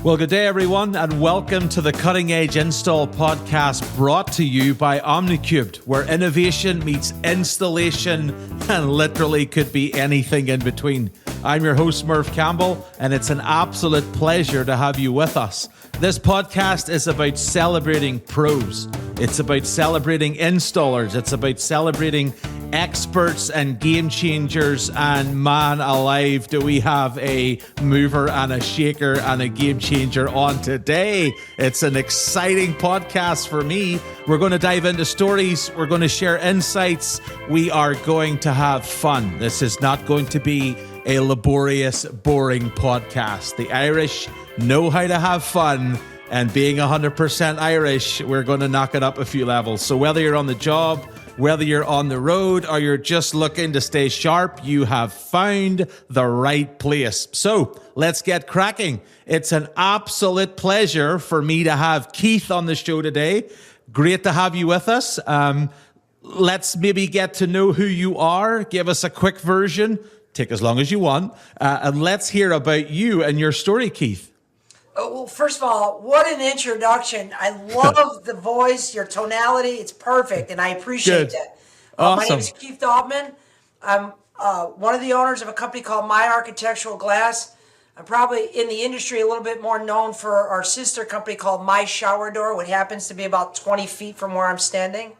Well, good day, everyone, and welcome to the Cutting Edge Install podcast brought to you by OmniCubed, where innovation meets installation and literally could be anything in between. I'm your host, Merv Campbell, and it's an absolute pleasure to have you with us. This podcast is about celebrating pros. It's about celebrating installers. It's about celebrating experts and game changers, and man alive, do we have a mover and a shaker and a game changer on today. It's an exciting podcast for me. We're going to dive into stories. We're going to share insights. We are going to have fun. This is not going to be a laborious, boring podcast. The Irish know how to have fun, and being 100% Irish, we're going to knock it up a few levels. So whether you're on the job, whether you're on the road, or you're just looking to stay sharp, you have found the right place. So let's get cracking. It's an absolute pleasure for me to have Keith on the show today. Great to have you with us. Let's maybe get to know who you are. Give us a quick version. Take as long as you want. And let's hear about you and your story, Keith. Well, first of all, what an introduction. I love the voice, your tonality. It's perfect, and I appreciate that. Awesome. My name is Keith Daubmann. I'm one of the owners of a company called My Architectural Glass. I'm probably in the industry a little bit more known for our sister company called My Shower Door, which happens to be about 20 feet from where I'm standing.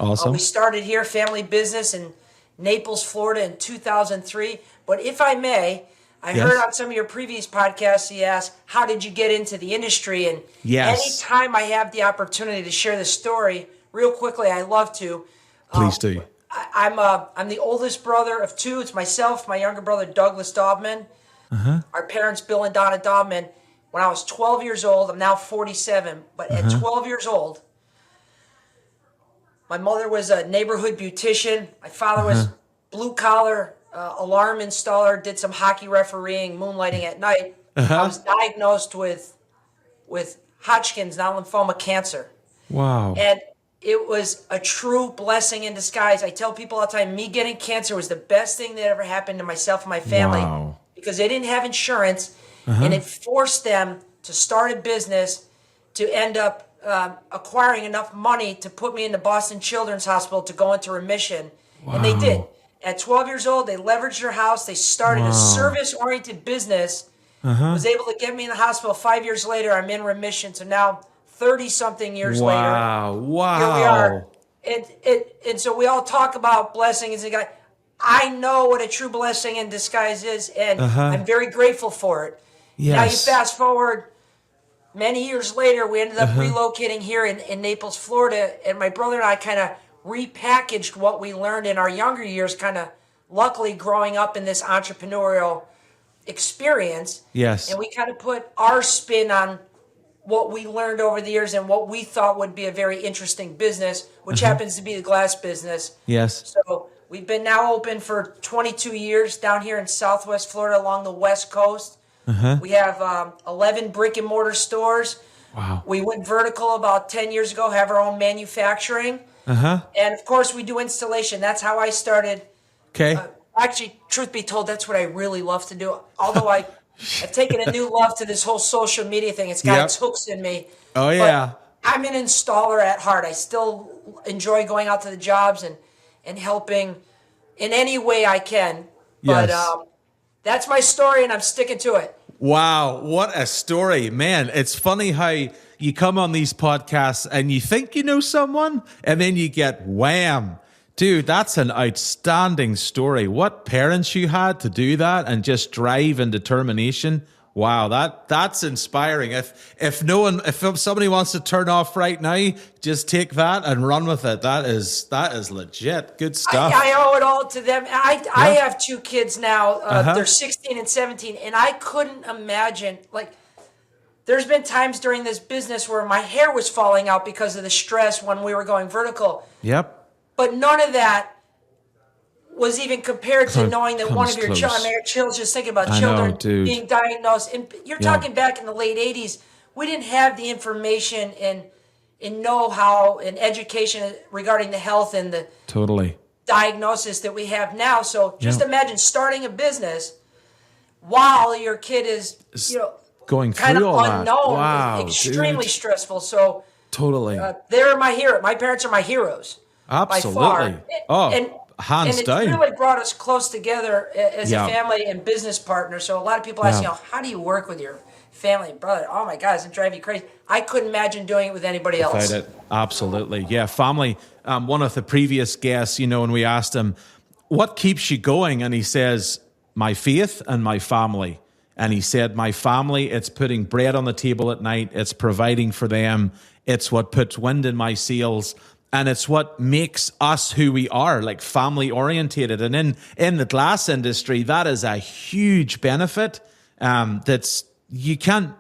Awesome. We started here, family business, in Naples, Florida in 2003. But if I may, I heard on some of your previous podcasts, you asked, how did you get into the industry? And anytime I have the opportunity to share this story, real quickly, I love to. Please do. I'm the oldest brother of two. It's myself, my younger brother, Douglas Daubmann. Our parents, Bill and Donna Daubmann. When I was 12 years old, I'm now 47, but at 12 years old, my mother was a neighborhood beautician. My father was blue-collar alarm installer, did some hockey refereeing, moonlighting at night. I was diagnosed with Hodgkin's, non-lymphoma cancer. Wow. And it was a true blessing in disguise. I tell people all the time, me getting cancer was the best thing that ever happened to myself and my family because they didn't have insurance, and it forced them to start a business to end up acquiring enough money to put me in the Boston Children's Hospital to go into remission. And they did. At 12 years old, they leveraged their house. They started a service-oriented business, was able to get me in the hospital. 5 years later, I'm in remission. So now, 30-something years later, here we are. And so we all talk about blessings. I know what a true blessing in disguise is, and I'm very grateful for it. Yes. Now you fast forward many years later, we ended up relocating here in Naples, Florida, and my brother and I kind of repackaged what we learned in our younger years, kind of luckily growing up in this entrepreneurial experience. Yes. And we kind of put our spin on what we learned over the years and what we thought would be a very interesting business, which happens to be the glass business. Yes. So we've been now open for 22 years down here in Southwest Florida along the West Coast. We have 11 brick-and-mortar stores. Wow. We went vertical about 10 years ago, have our own manufacturing. And, of course, we do installation. That's how I started. Okay. Actually, truth be told, that's what I really love to do. Although I've taken a new love to this whole social media thing. It's got its hooks in me. Oh, yeah. But I'm an installer at heart. I still enjoy going out to the jobs and helping in any way I can. But that's my story, and I'm sticking to it. Wow, what a story. Man, it's funny how you come on these podcasts and you think you know someone, and then you get wham. Dude, that's an outstanding story. What parents you had to do that, and just drive and determination. Wow, that's inspiring. If somebody wants to turn off right now, just take that and run with it. That is legit. Good stuff. I owe it all to them. I have two kids now. They're 16 and 17, and I couldn't imagine, there's been times during this business where my hair was falling out because of the stress when we were going vertical. Yep. But none of that was even compared to knowing that one of your children, I mean, just thinking about children being diagnosed. And you're talking back in the late 80s, we didn't have the information and know-how and education regarding the health and the diagnosis that we have now. So just imagine starting a business while your kid is, Going kind through of all unknown that. Wow, was extremely dude. stressful. So Totally. they're my hero. My parents are my heroes. Absolutely. By far. Oh, hands and it's down. really brought us close together as a Yeah. family and business partner. So a lot of people ask, how do you work with your family and brother? Oh my God, does it drive you crazy? I couldn't imagine doing it with anybody else. Without it. Absolutely. Yeah. Family. One of the previous guests, when we asked him, what keeps you going? And he says, my faith and my family. And he said, my family, it's putting bread on the table at night. It's providing for them. It's what puts wind in my sails. And it's what makes us who we are, like family orientated. And in the glass industry, that is a huge benefit. That's you can't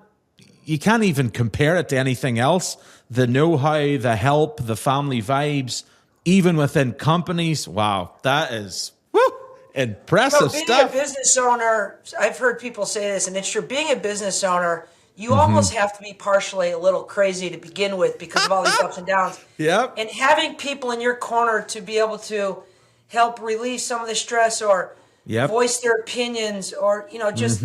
even compare it to anything else. The know-how, the help, the family vibes, even within companies. Wow, that is impressive being stuff. a business owner, I've heard people say this, and it's true. Being a business owner, you almost have to be partially a little crazy to begin with because of all these ups and downs. Yep. And having people in your corner to be able to help relieve some of the stress or voice their opinions or, just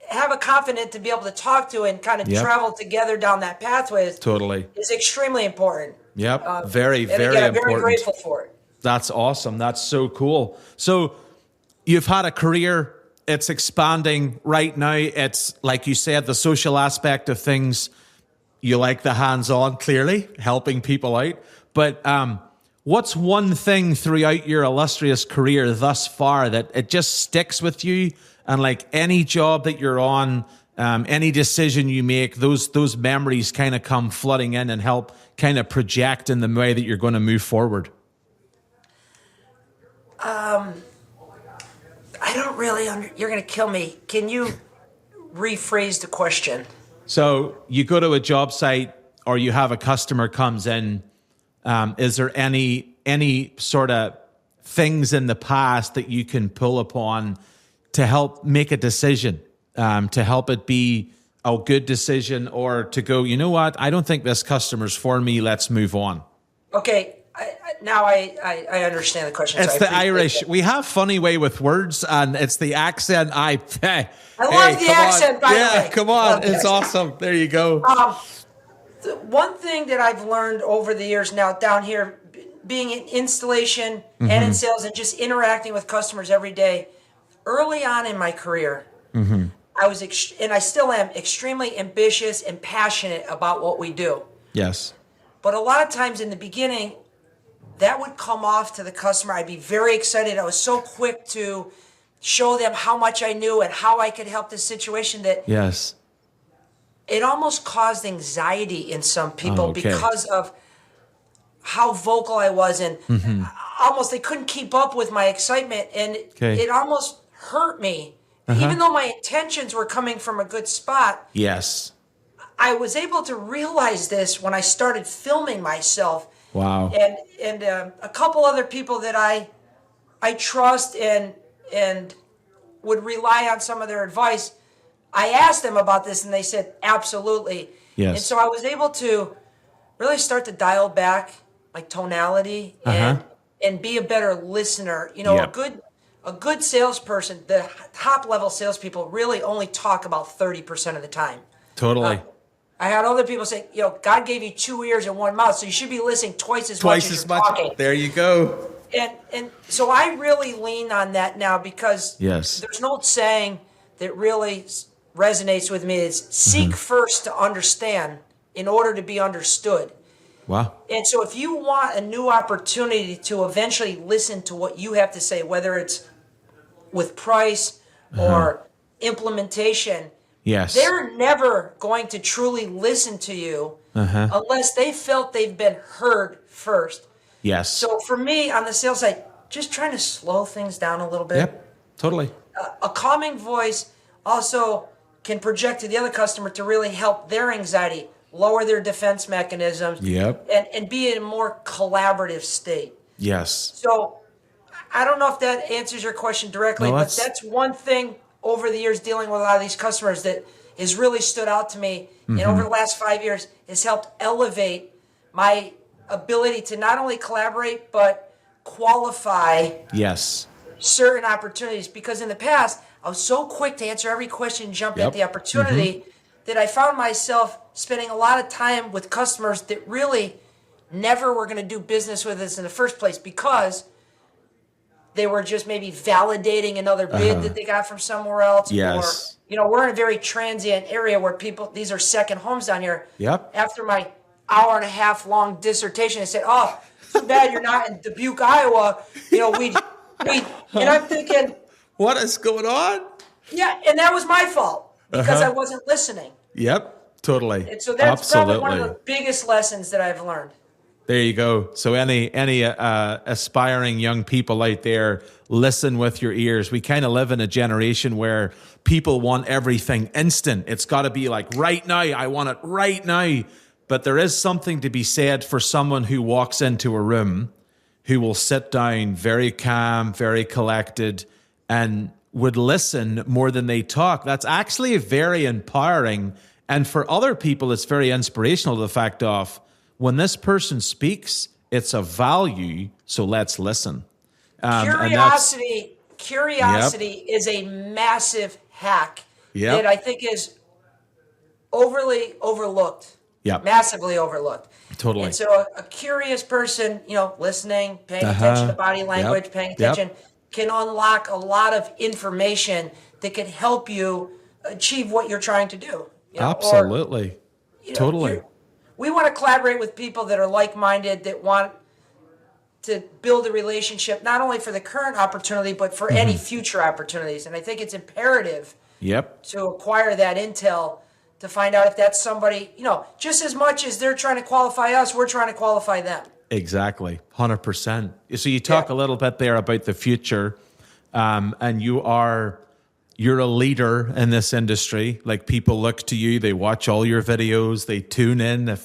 have a confidant to be able to talk to and kind of travel together down that pathway is extremely important. Yep. Very, and very again, I'm important. very grateful for it. That's awesome. That's so cool. So you've had a career. It's expanding right now. It's like you said, the social aspect of things. You like the hands-on, clearly, helping people out. But what's one thing throughout your illustrious career thus far that it just sticks with you? And like any job that you're on, any decision you make, those memories kind of come flooding in and help kind of project in the way that you're going to move forward. I don't really you're going to kill me. Can you rephrase the question? So you go to a job site or you have a customer comes in. Is there any sort of things in the past that you can pull upon to help make a decision, to help it be a good decision or to go, you know what? I don't think this customer's for me. Let's move on. Okay. Now I understand the question. It's so the Irish. We have funny way with words, and it's the accent. I love the accent, by the way. Yeah, come on. It's awesome. There you go. One thing that I've learned over the years now down here, being in installation and in sales and just interacting with customers every day, early on in my career, I was, and I still am, extremely ambitious and passionate about what we do. Yes. But a lot of times in the beginning, that would come off to the customer. I'd be very excited. I was so quick to show them how much I knew and how I could help this situation that it almost caused anxiety in some people because of how vocal I was and almost they couldn't keep up with my excitement and it almost hurt me. Even though my intentions were coming from a good spot. Yes. I was able to realize this when I started filming myself. Wow. And a couple other people that I trust and would rely on some of their advice. I asked them about this and they said absolutely. Yes. And so I was able to really start to dial back my tonality and be a better listener. A good salesperson, the top level salespeople really only talk about 30% of the time. Totally. I had other people say, God gave you 2 ears and 1 mouth, so you should be listening twice as much as you're talking. There you go. And so I really lean on that now because there's an old saying that really resonates with me is seek first to understand in order to be understood. Wow. And so if you want a new opportunity to eventually listen to what you have to say, whether it's with price or implementation, they're never going to truly listen to you unless they felt they've been heard first. Yes. So for me on the sales side, just trying to slow things down a little bit. Yep, totally. A calming voice also can project to the other customer to really help their anxiety, lower their defense mechanisms, and be in a more collaborative state. Yes. So I don't know if that answers your question directly, but that's one thing over the years dealing with a lot of these customers that has really stood out to me. And over the last 5 years has helped elevate my ability to not only collaborate, but qualify certain opportunities. Because in the past, I was so quick to answer every question, jump at the opportunity that I found myself spending a lot of time with customers that really never were going to do business with us in the first place because they were just maybe validating another bid that they got from somewhere else. Yes. Or, we're in a very transient area where these are second homes down here. Yep. After my hour and a half long dissertation, I said, oh, too bad you're not in Dubuque, Iowa. And I'm thinking, what is going on? Yeah, and that was my fault because I wasn't listening. Yep, totally. And so that's probably one of the biggest lessons that I've learned. There you go. So any aspiring young people out there, listen with your ears. We kind of live in a generation where people want everything instant. It's got to be like right now. I want it right now. But there is something to be said for someone who walks into a room, who will sit down very calm, very collected, and would listen more than they talk. That's actually very empowering. And for other people, it's very inspirational, the fact of, when this person speaks, it's of value, so let's listen. Curiosity is a massive hack that I think is overly overlooked. Yep. Massively overlooked. Totally. And so a curious person, listening, paying attention to body language, paying attention, can unlock a lot of information that can help you achieve what you're trying to do. Absolutely. Totally. We want to collaborate with people that are like-minded, that want to build a relationship, not only for the current opportunity, but for any future opportunities. And I think it's imperative to acquire that intel to find out if that's somebody, just as much as they're trying to qualify us, we're trying to qualify them. Exactly, 100%. So you talk a little bit there about the future, and you're a leader in this industry. Like, people look to you, they watch all your videos, they tune in.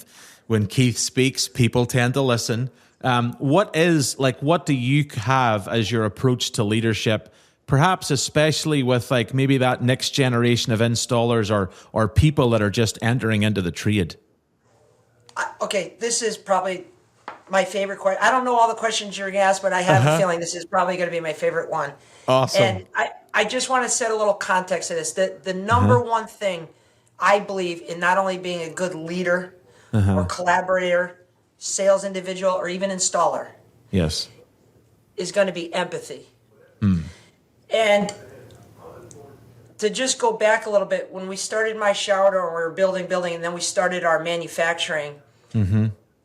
When Keith speaks, people tend to listen. What do you have as your approach to leadership? Perhaps especially with maybe that next generation of installers or people that are just entering into the trade. Okay, this is probably my favorite question. I don't know all the questions you're going to ask, but I have a feeling this is probably going to be my favorite one. Awesome. And I just want to set a little context to this. The number one thing I believe in, not only being a good leader or collaborator, sales individual, or even installer, is going to be empathy. And to just go back a little bit, when we started my shower door, we were building, and then we started our manufacturing,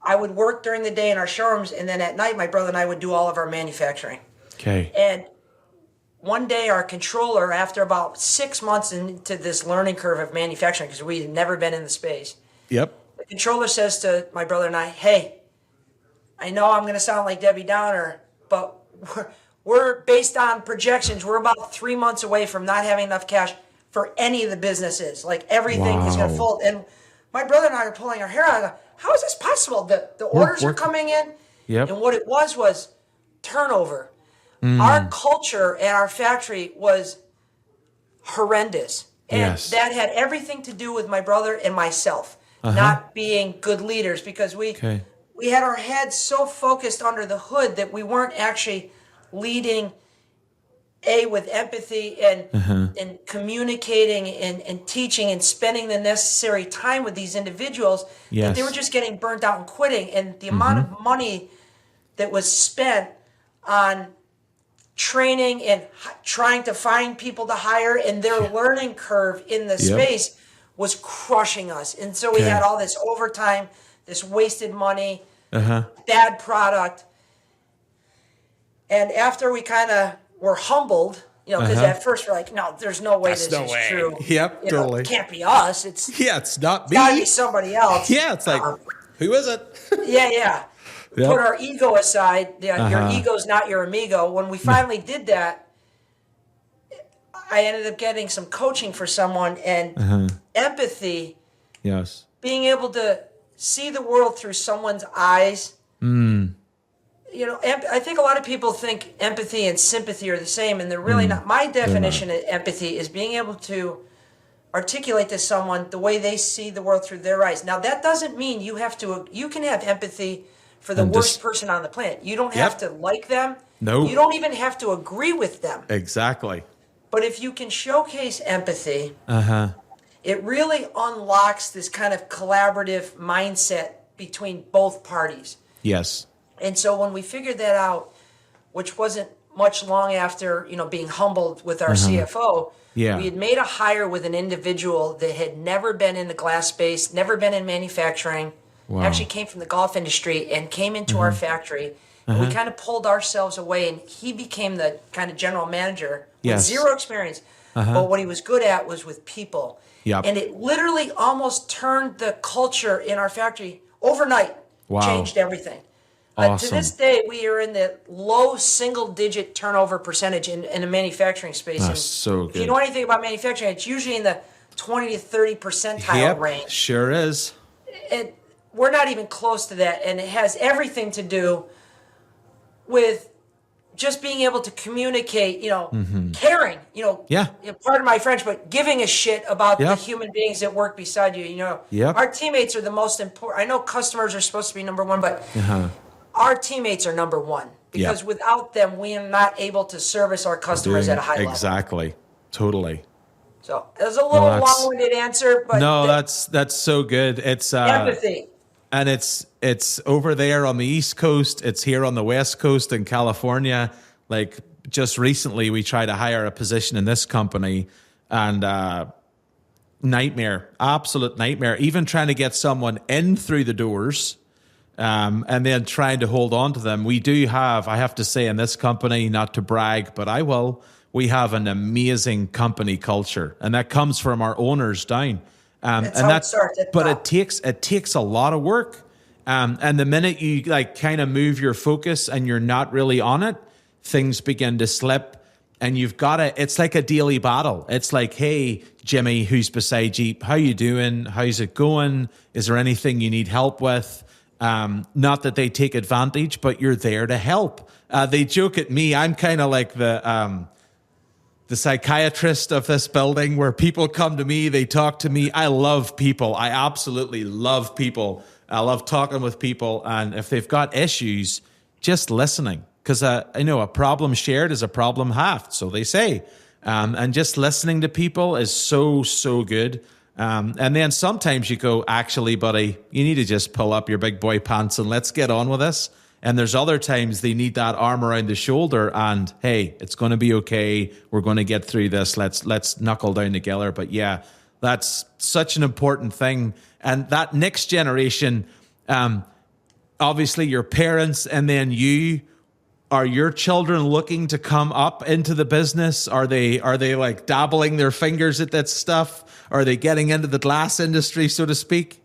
I would work during the day in our showrooms, and then at night, my brother and I would do all of our manufacturing. Okay. And one day, our controller, after about 6 months into this learning curve of manufacturing, because we had never been in the space, the controller says to my brother and I, hey, I know I'm going to sound like Debbie Downer, but we're based on projections. We're about 3 months away from not having enough cash for any of the businesses. Like, everything is going to fold. And my brother and I are pulling our hair out. I go, how is this possible? The orders are coming in. And what it was turnover. Our culture at our factory was horrendous. And that had everything to do with my brother and myself not being good leaders, because we had our heads so focused under the hood that we weren't actually leading with empathy and communicating and teaching and spending the necessary time with these individuals, that they were just getting burnt out and quitting. And the amount of money that was spent on training and trying to find people to hire, and their learning curve in the space was crushing us. And so we had all this overtime, this wasted money, bad product. And after we kind of were humbled, because at first we're like, no, there's no way this is true. Yep, totally. It can't be us. It's not me. It's gotta be somebody else. It's like, who is it? Put our ego aside. Your ego's not your amigo. When we finally did that, I ended up getting some coaching for someone, and empathy. Being able to see the world through someone's eyes. I think a lot of people think empathy and sympathy are the same, and they're really not. My definition of empathy is being able to articulate to someone the way they see the world through their eyes. Now, that doesn't mean you can have empathy for the worst person on the planet. You don't have to like them. No. You don't even have to agree with them. Exactly. But if you can showcase empathy it really unlocks this kind of collaborative mindset between both parties. Yes. And so when we figured that out, which wasn't much long after, being humbled with our CFO, Yeah. we had made a hire with an individual that had never been in the glass space, never been in manufacturing, Wow. actually came from the golf industry and came into our factory. And we kind of pulled ourselves away, and he became the kind of general manager with Yes. zero experience. But what he was good at was with people. Yep. And it literally almost turned the culture in our factory overnight, Wow. changed everything. Awesome. To this day, we are in the low single-digit turnover percentage in the manufacturing space. That's so If you good. know anything about manufacturing, it's usually in the 20 to 30 percentile Yep, range. sure is. And we're not even close to that, and it has everything to do with just being able to communicate, caring, Yeah. pardon my French, but giving a shit about Yep. the human beings that work beside you. Yep. Our teammates are the most important. I know customers are supposed to be number one, but our teammates are number one, because without them, we are not able to service our customers at a high level. Exactly. Totally. So it was a little long-winded answer, but No, that's so good. It's empathy. and it's over there on the East Coast. It's here on the West Coast in California. Like just recently, we tried to hire a position in this company, and nightmare, absolute nightmare. Even trying to get someone in through the doors, and then trying to hold on to them. We do have, I have to say, in this company, not to brag, but I will. We have an amazing company culture, and that comes from our owners down. That's how it starts at the But top. it takes a lot of work. And the minute you kind of move your focus and you're not really on it, things begin to slip. And you've got to, it's like a daily battle. It's like, hey, Jimmy, who's beside you, how you doing? How's it going? Is there anything you need help with? Not that they take advantage, but you're there to help. They joke at me. I'm kind of like the psychiatrist of this building, where people come to me, they talk to me. I love people. I absolutely love people. I love talking with people. And if they've got issues, just listening. Because a problem shared is a problem halved, so they say. And just listening to people is so, so good. And then sometimes you go, actually, buddy, you need to just pull up your big boy pants and let's get on with this. And there's other times they need that arm around the shoulder and, hey, it's going to be okay. We're going to get through this. Let's knuckle down together. But yeah, that's such an important thing. And that next generation, obviously your parents and then you, are your children looking to come up into the business? Are they like dabbling their fingers at that stuff? Are they getting into the glass industry, so to speak?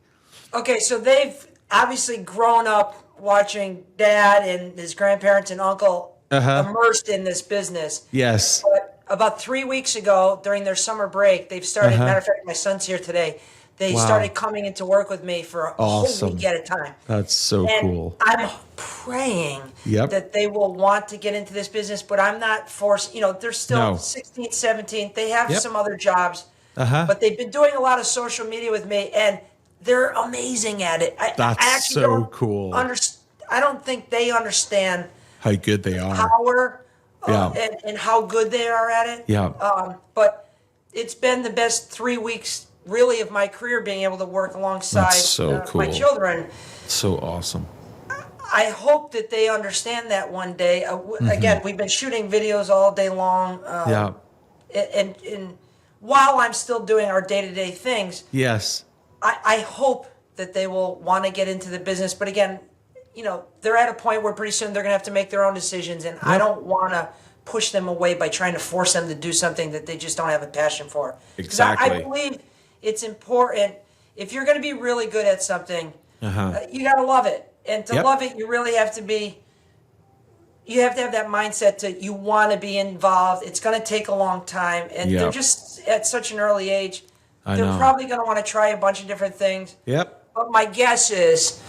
Okay, so they've obviously grown up watching dad and his grandparents and uncle immersed in this business. Yes. But about 3 weeks ago, during their summer break, they've started, matter of fact, my son's here today, they started coming into work with me for a whole week at a time. That's so cool. I'm praying that they will want to get into this business, but I'm not forced. They're still 16, 17. They have some other jobs, but they've been doing a lot of social media with me, and they're amazing at it. I actually don't cool. I don't think they understand how good they are. Power and how good they are at it. Yeah. But it's been the best 3 weeks, really, of my career, being able to work alongside my children. So awesome. I hope that they understand that one day. Again, we've been shooting videos all day long. And while I'm still doing our day-to-day things, yes, I hope that they will want to get into the business. But again, they're at a point where pretty soon they're going to have to make their own decisions. And I don't want to push them away by trying to force them to do something that they just don't have a passion for. Exactly. I believe it's important. If you're going to be really good at something, you got to love it. And to love it, you really have to you have to have that mindset you want to be involved. It's going to take a long time. And they're just at such an early age. They're probably going to want to try a bunch of different things. Yep. But my guess is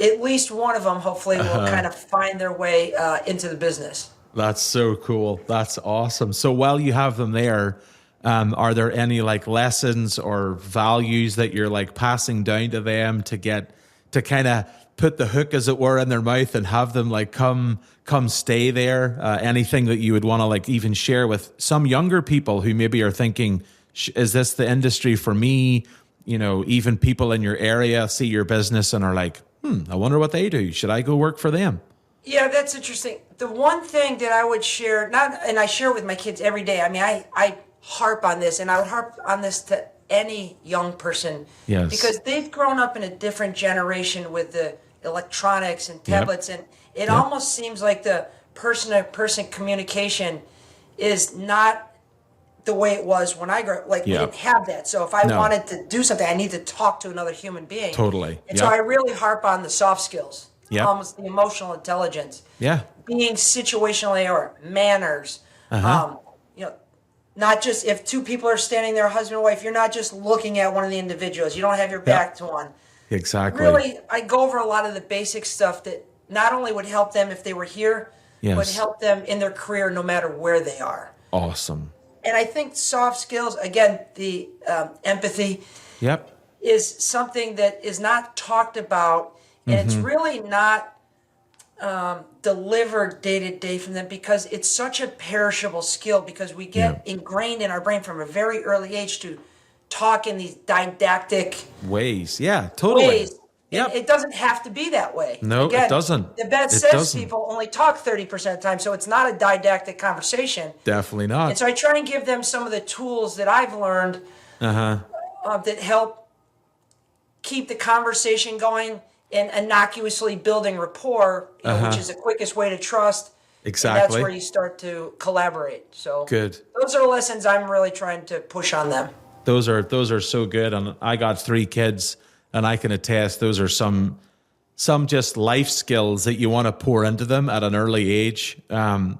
at least one of them hopefully will kind of find their way into the business. That's so cool. That's awesome. So while you have them there, are there any like lessons or values that you're like passing down to them to kind of put the hook, as it were, in their mouth and have them like come stay there? Anything that you would want to like even share with some younger people who maybe are thinking, Is this the industry for me? You know, even people in your area see your business and are like, I wonder what they do. Should I go work for them? Yeah, that's interesting. The one thing that I would share, and I share with my kids every day. I mean, I harp on this, and I would harp on this to any young person, yes, because they've grown up in a different generation with the electronics and tablets, and it almost seems like the person-to-person communication is not the way it was when I grew up. Like, we didn't have that. So if I wanted to do something, I need to talk to another human being. Totally. And so I really harp on the soft skills, almost the emotional intelligence, being situationally or manners. You know, not just if two people are standing there, husband and wife, you're not just looking at one of the individuals. You don't have your back to one. Exactly. Really, I go over a lot of the basic stuff that not only would help them if they were here, but help them in their career no matter where they are. Awesome. And I think soft skills, again, the empathy is something that is not talked about, and it's really not delivered day to day from them, because it's such a perishable skill, because we get ingrained in our brain from a very early age to talk in these didactic ways. Yeah, totally. Ways. It doesn't have to be that way. No, Again, it doesn't. The vet says people only talk 30% of the time, so it's not a didactic conversation. Definitely not. And so I try and give them some of the tools that I've learned that help keep the conversation going and innocuously building rapport, which is the quickest way to trust. Exactly. And that's where you start to collaborate. So good. Those are the lessons I'm really trying to push on them. Those are so good. And I got 3 kids. And I can attest, those are some just life skills that you want to pour into them at an early age.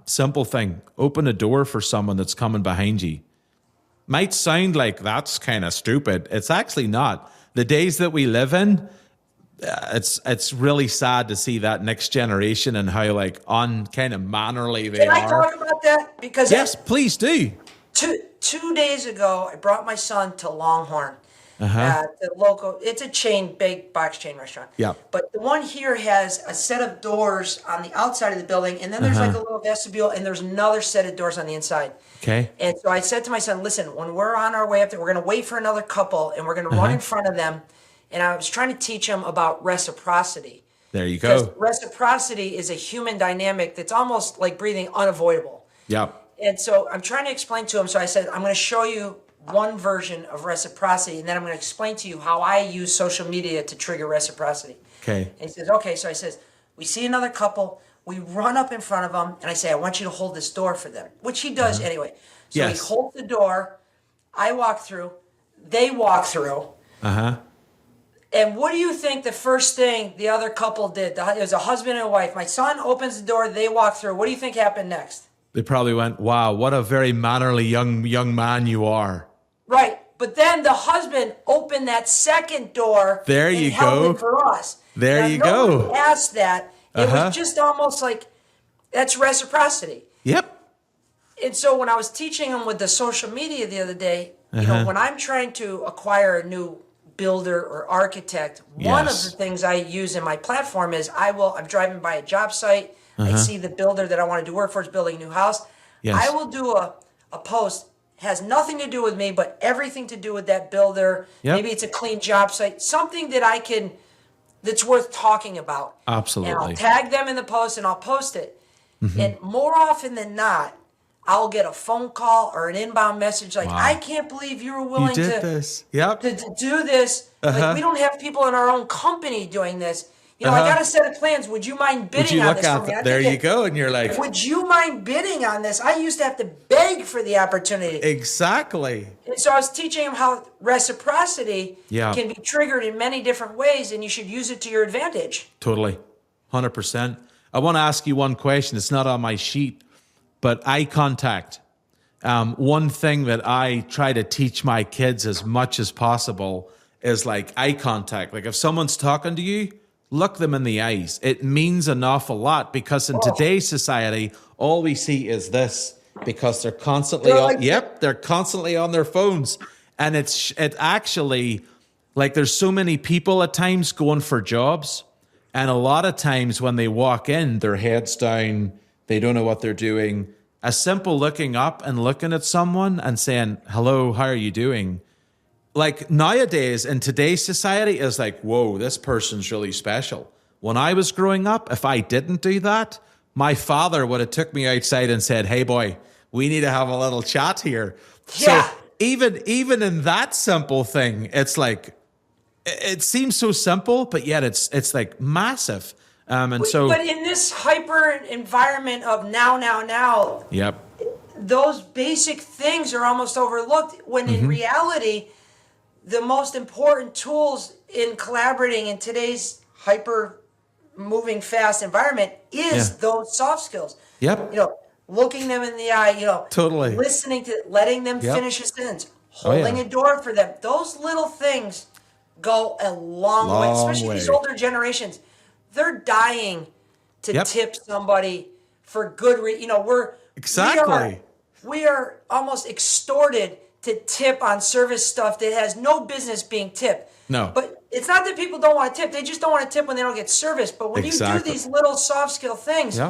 Simple thing, open a door for someone that's coming behind you. Might sound like that's kind of stupid. It's actually not. The days that we live in, it's really sad to see that next generation and how like kind of mannerly they are. Can I talk about that? Because yes, please do. 2 days ago, I brought my son to Longhorn. The local, it's a chain, big box chain restaurant. Yeah. But the one here has a set of doors on the outside of the building, and then there's like a little vestibule, and there's another set of doors on the inside. Okay. And so I said to my son, listen, when we're on our way up there, we're going to wait for another couple, and we're going to run in front of them. And I was trying to teach him about reciprocity. There you go. Because reciprocity is a human dynamic that's almost like breathing, unavoidable. Yeah. And so I'm trying to explain to him. So I said, I'm going to show you one version of reciprocity, and then I'm going to explain to you how I use social media to trigger reciprocity. Okay. And he says, okay. So I says, we see another couple, we run up in front of them, and I say, I want you to hold this door for them, which he does anyway. So he holds the door, I walk through, they walk through. And what do you think the first thing the other couple did? It was a husband and wife. My son opens the door, they walk through. What do you think happened next? They probably went, wow, what a very mannerly young man you are. Right. But then the husband opened that second door. There you go. It for us. There now, you go. Asked that. It was just almost like that's reciprocity. Yep. And so when I was teaching them with the social media the other day, you know, when I'm trying to acquire a new builder or architect, one of the things I use in my platform is I'm driving by a job site. I see the builder that I want to do work for is building a new house. I will do a post. Has nothing to do with me, but everything to do with that builder. Maybe it's a clean job site, something that that's worth talking about. Absolutely. And I'll tag them in the post and I'll post it. And more often than not, I'll get a phone call or an inbound message like, I can't believe you were willing to do this. Like, we don't have people in our own company doing this. You know, I got a set of plans. Would you mind bidding on this for me? There you go. And you're like, would you mind bidding on this? I used to have to beg for the opportunity. Exactly. And so I was teaching him how reciprocity can be triggered in many different ways, and you should use it to your advantage. Totally. 100%. I want to ask you one question. It's not on my sheet, but eye contact. One thing that I try to teach my kids as much as possible is like eye contact. Like if someone's talking to you, look them in the eyes. It means an awful lot because in today's society, all we see is this because they're constantly they're constantly on their phones. And it actually, like there's so many people at times going for jobs. And a lot of times when they walk in, their head's down, they don't know what they're doing. a simple looking up and looking at someone and saying, hello, how are you doing? Like nowadays in today's society is like, whoa, this person's really special. When I was growing up, if I didn't do that, my father would have took me outside and said, hey boy, we need to have a little chat here. Yeah. So even in that simple thing, it's like, it seems so simple, but yet it's like massive. But in this hyper environment of now, yep, those basic things are almost overlooked when in reality, the most important tools in collaborating in today's hyper moving fast environment is those soft skills. Yep. Looking them in the eye, totally listening to, letting them finish a sentence, holding a door for them. Those little things go a long way, especially these older generations. They're dying to tip somebody for good reason. We are almost extorted to tip on service stuff that has no business being tipped. No. But it's not that people don't want to tip. They just don't want to tip when they don't get service. But when you do these little soft skill things,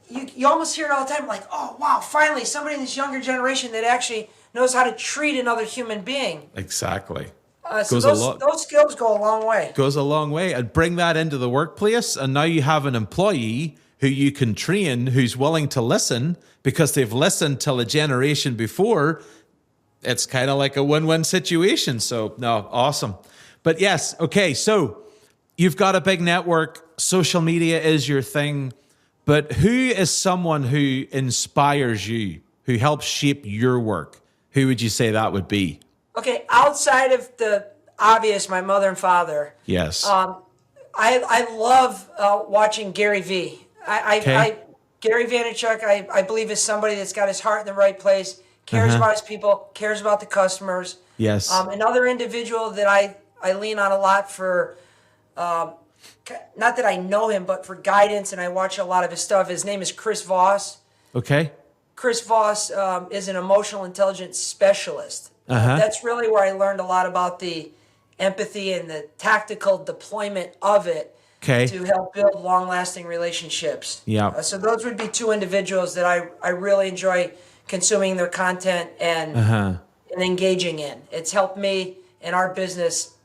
you almost hear it all the time, like, oh, wow, finally, somebody in this younger generation that actually knows how to treat another human being. Exactly. So those skills go a long way. Goes a long way. And bring that into the workplace, and now you have an employee who you can train who's willing to listen because they've listened till a generation before. It's kind of like a win-win situation. So, no, awesome. But yes, okay, so you've got a big network. Social media is your thing. But who is someone who inspires you, who helps shape your work? Who would you say that would be? Okay, outside of the obvious, my mother and father. Yes. I love watching Gary V. Gary Vaynerchuk, I believe, is somebody that's got his heart in the right place, cares about his people, cares about the customers. Yes. Another individual that I lean on a lot for, not that I know him, but for guidance, and I watch a lot of his stuff. His name is Chris Voss. Okay. Chris Voss is an emotional intelligence specialist. That's really where I learned a lot about the empathy and the tactical deployment of it to help build long-lasting relationships. Yeah. So those would be two individuals that I really enjoy consuming their content and engaging in. It's helped me and our business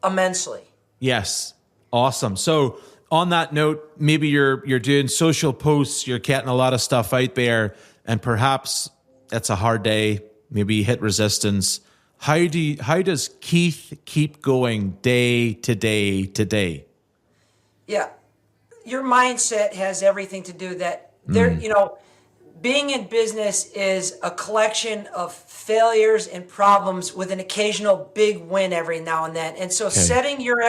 immensely. Yes. Awesome. So on that note, maybe you're doing social posts, you're getting a lot of stuff out there, and perhaps it's a hard day. Maybe you hit resistance. How does Keith keep going day to day to day? Yeah. Your mindset has everything to do that. Being in business is a collection of failures and problems with an occasional big win every now and then. And so setting your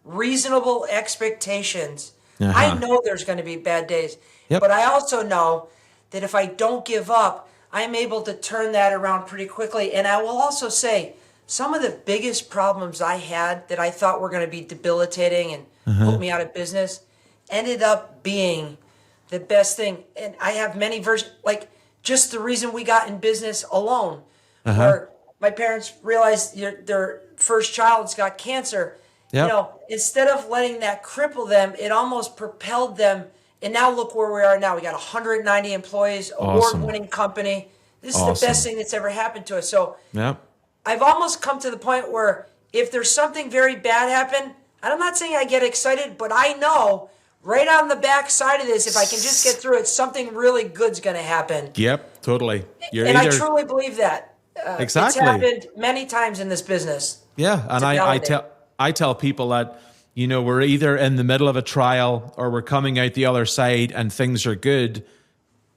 reasonable expectations, I know there's going to be bad days, but I also know that if I don't give up, I'm able to turn that around pretty quickly. And I will also say some of the biggest problems I had that I thought were going to be debilitating and put me out of business ended up being the best thing. And I have many versions, like just the reason we got in business alone, where my parents realized their first child's got cancer. Instead of letting that cripple them, it almost propelled them. And now look where we are now. We got 190 employees, award-winning company. This is the best thing that's ever happened to us. So I've almost come to the point where if there's something very bad happen, and I'm not saying I get excited, but I know right on the back side of this, if I can just get through it, something really good's going to happen. Yep, totally. I truly believe that. Exactly. It's happened many times in this business. Yeah, and I tell people that, we're either in the middle of a trial or we're coming out the other side and things are good.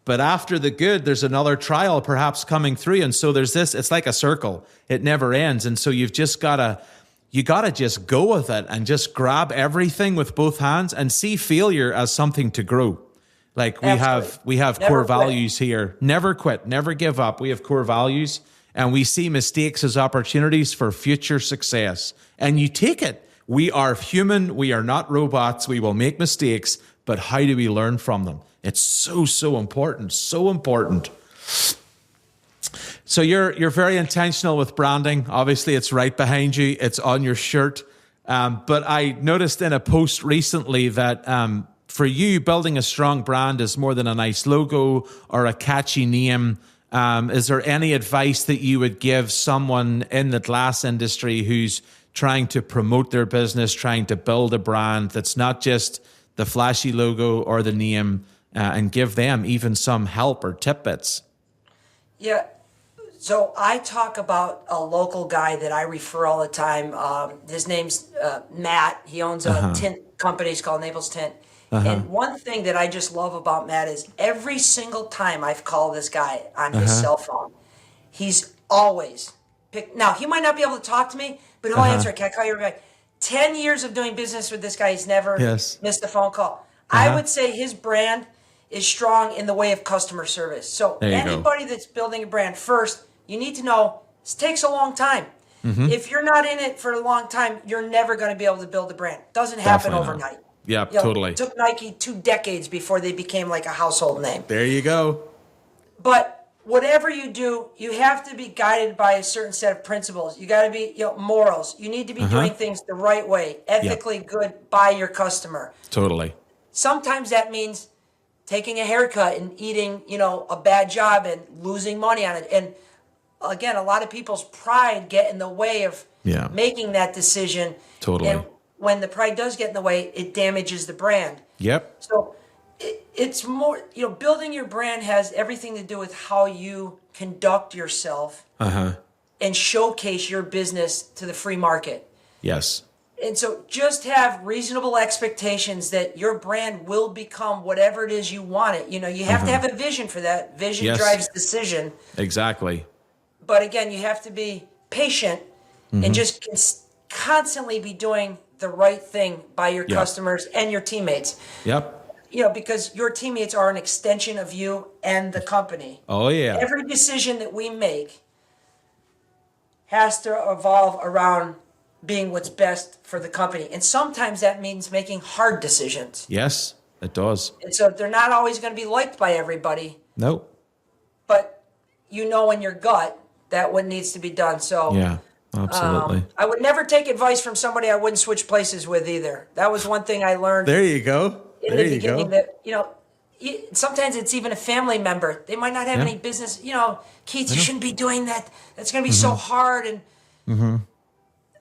But after the good, there's another trial perhaps coming through. And so there's this, it's like a circle. It never ends. And so you've just got to just go with it and just grab everything with both hands and see failure as something to grow. Like we have core values here. Never quit, never give up. We have core values and we see mistakes as opportunities for future success. And you take it. We are human. We are not robots. We will make mistakes, but how do we learn from them? It's so important. So important. So you're very intentional with branding. Obviously, it's right behind you. It's on your shirt. But I noticed in a post recently that for you, building a strong brand is more than a nice logo or a catchy name. Is there any advice that you would give someone in the glass industry who's trying to promote their business, trying to build a brand that's not just the flashy logo or the name, and give them even some help or tidbits? Yeah. So I talk about a local guy that I refer all the time. His name's Matt. He owns a tint company. It's called Naples Tint. And one thing that I just love about Matt is every single time I've called this guy on his cell phone, he's always picked. Now, he might not be able to talk to me, but he'll answer. Can I call you back? 10 years of doing business with this guy, he's never missed a phone call. I would say his brand is strong in the way of customer service. So anybody that's building a brand, first, you need to know this takes a long time. If you're not in it for a long time, you're never going to be able to build a brand. It doesn't happen overnight. Yeah, totally. It took Nike 2 decades before they became like a household name. There you go. But whatever you do, you have to be guided by a certain set of principles. You got to be, morals. You need to be doing things the right way, ethically good by your customer. Totally. Sometimes that means taking a haircut and eating, a bad job and losing money on it. And again, a lot of people's pride get in the way of making that decision. Totally. And when the pride does get in the way, it damages the brand. Yep. So it's more, building your brand has everything to do with how you conduct yourself and showcase your business to the free market. Yes. And so just have reasonable expectations that your brand will become whatever it is you want it. You have to have a vision for that. Vision drives decision. Exactly. But again, you have to be patient and just constantly be doing the right thing by your customers and your teammates. Yep. Because your teammates are an extension of you and the company. Oh, yeah. Every decision that we make has to evolve around being what's best for the company. And sometimes that means making hard decisions. Yes, it does. And so they're not always going to be liked by everybody. Nope. But in your gut that what needs to be done. So yeah, absolutely. I would never take advice from somebody I wouldn't switch places with either. That was one thing I learned. There you go. In the beginning, that sometimes it's even a family member. They might not have any business. Keith, you shouldn't be doing that. That's going to be so hard. And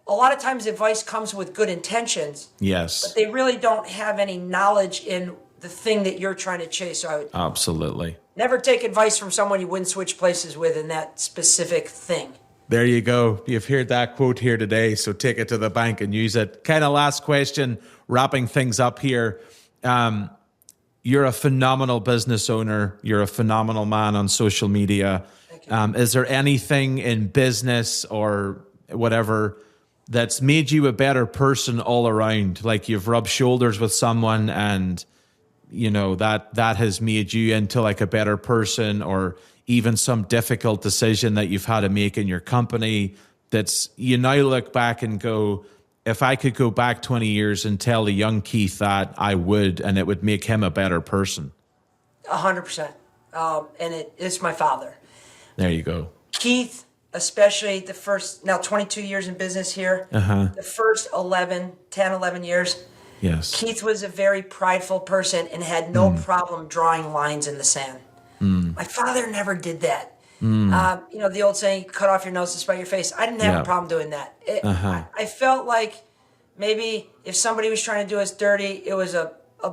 a lot of times advice comes with good intentions. Yes. But they really don't have any knowledge in the thing that you're trying to chase. So I would absolutely never take advice from someone you wouldn't switch places with in that specific thing. There you go. You've heard that quote here today, so take it to the bank and use it. Kind of last question, wrapping things up here. You're a phenomenal business owner. You're a phenomenal man on social media. Is there anything in business or whatever that's made you a better person all around? Like you've rubbed shoulders with someone and, that has made you into like a better person, or even some difficult decision that you've had to make in your company that's, you now look back and go, if I could go back 20 years and tell the young Keith that, I would, and it would make him a better person. 100%. And it's my father. There you go. Keith, especially the first, now 22 years in business here, the first 10, 11 years, yes, Keith was a very prideful person and had no problem drawing lines in the sand. My father never did that. The old saying, cut off your nose to spite your face. I didn't have a problem doing that. I felt like maybe if somebody was trying to do us dirty, it was a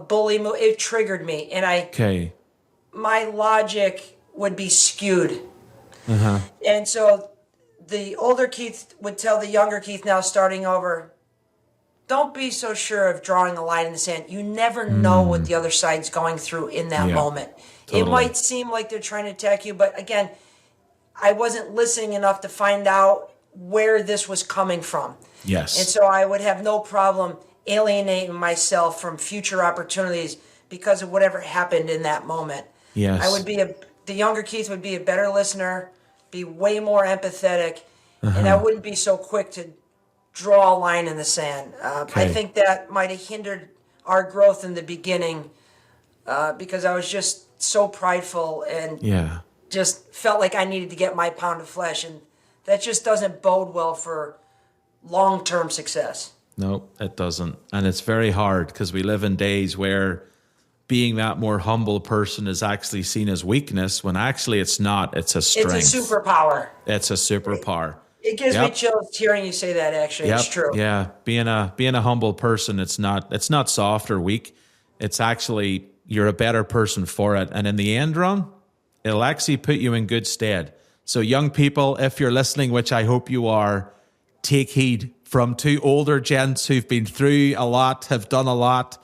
bully move. It triggered me. And my logic would be skewed. And so the older Keith would tell the younger Keith, now starting over, don't be so sure of drawing a line in the sand. You never know what the other side's going through in that moment. Totally. It might seem like they're trying to attack you, but again, I wasn't listening enough to find out where this was coming from. Yes. And so I would have no problem alienating myself from future opportunities because of whatever happened in that moment. Yes. I would be the younger Keith would be a better listener, be way more empathetic, and I wouldn't be so quick to draw a line in the sand. I think that might have hindered our growth in the beginning because I was just so prideful and just felt like I needed to get my pound of flesh, and that just doesn't bode well for long-term success. No, it doesn't. And it's very hard because we live in days where being that more humble person is actually seen as weakness when actually it's not. It's a strength. It's a superpower. It's a superpower. It gives me chills hearing you say that. Actually, it's true. Yeah, being a humble person, it's not soft or weak. It's actually, you're a better person for it, and in the end run, it'll actually put you in good stead. So, young people, if you're listening, which I hope you are, take heed from two older gents who've been through a lot, have done a lot.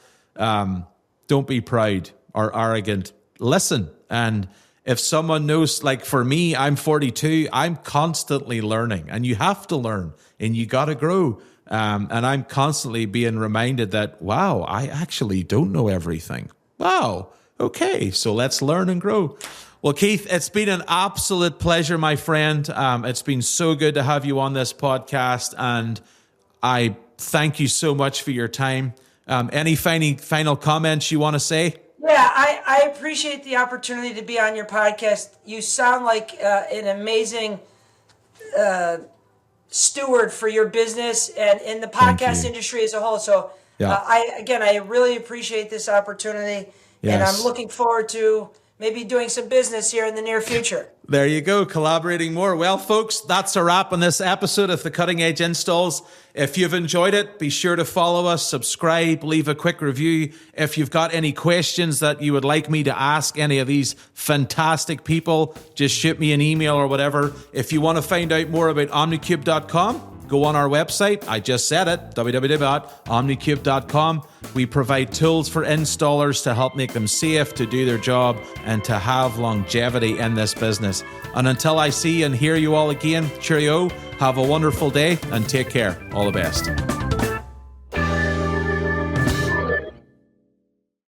Don't be proud or arrogant. Listen, and if someone knows, like for me, I'm 42, I'm constantly learning, and you have to learn and you got to grow. And I'm constantly being reminded that, wow, I actually don't know everything. Wow. Okay. So let's learn and grow. Well, Keith, it's been an absolute pleasure, my friend. It's been so good to have you on this podcast, and I thank you so much for your time. Any final comments you want to say? Yeah, I appreciate the opportunity to be on your podcast. You sound like an amazing steward for your business and in the podcast industry as a whole. So I really appreciate this opportunity, and I'm looking forward to maybe doing some business here in the near future. There you go, collaborating more. Well, folks, that's a wrap on this episode of the Cutting Edge Installs. If you've enjoyed it, be sure to follow us, subscribe, leave a quick review. If you've got any questions that you would like me to ask any of these fantastic people, just shoot me an email or whatever. If you want to find out more about OmniCubed.com, go on our website. I just said it, www.omnicubed.com. We provide tools for installers to help make them safe, to do their job, and to have longevity in this business. And until I see and hear you all again, cheerio, have a wonderful day, and take care. All the best.